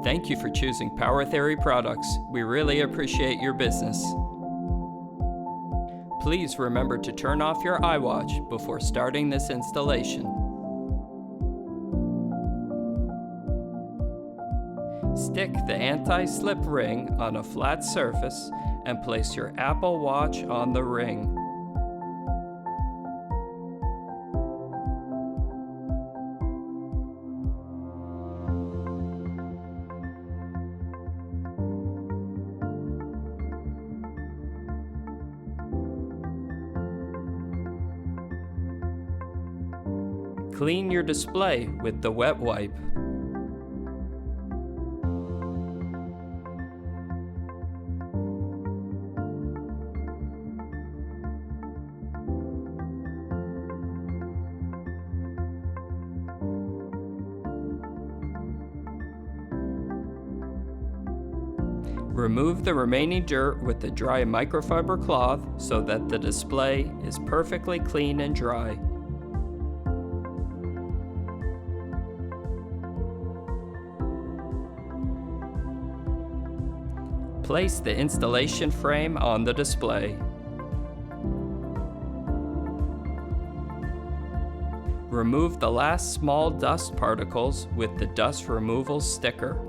Thank you for choosing Power Theory products. We really appreciate your business. Please remember to turn off your iWatch before starting this installation. Stick the anti-slip ring on a flat surface and place your Apple Watch on the ring. Clean your display with the wet wipe. Remove the remaining dirt with the dry microfiber cloth so that the display is perfectly clean and dry. Place the installation frame on the display. Remove the last small dust particles with the dust removal sticker.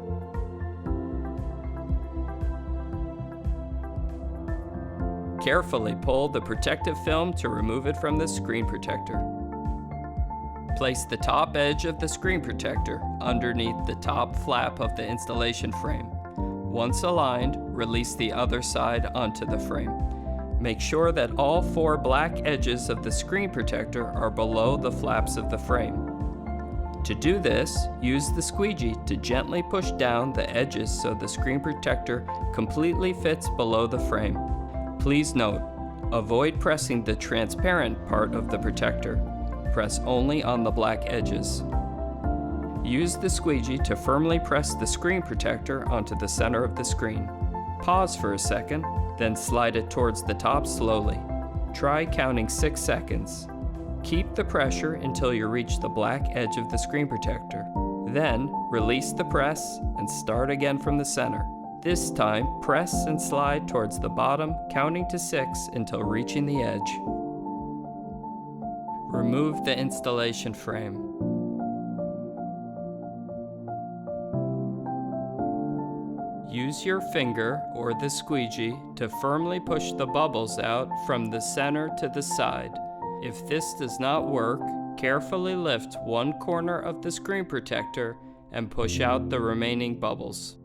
Carefully pull the protective film to remove it from the screen protector. Place the top edge of the screen protector underneath the top flap of the installation frame. Once aligned, release the other side onto the frame. Make sure that all 4 black edges of the screen protector are below the flaps of the frame. To do this, use the squeegee to gently push down the edges so the screen protector completely fits below the frame. Please note, avoid pressing the transparent part of the protector. Press only on the black edges. Use the squeegee to firmly press the screen protector onto the center of the screen. Pause for a second, then slide it towards the top slowly. Try counting 6 seconds. Keep the pressure until you reach the black edge of the screen protector. Then, release the press and start again from the center. This time, press and slide towards the bottom, counting to 6 until reaching the edge. Remove the installation frame. Use your finger or the squeegee to firmly push the bubbles out from the center to the side. If this does not work, carefully lift one corner of the screen protector and push out the remaining bubbles.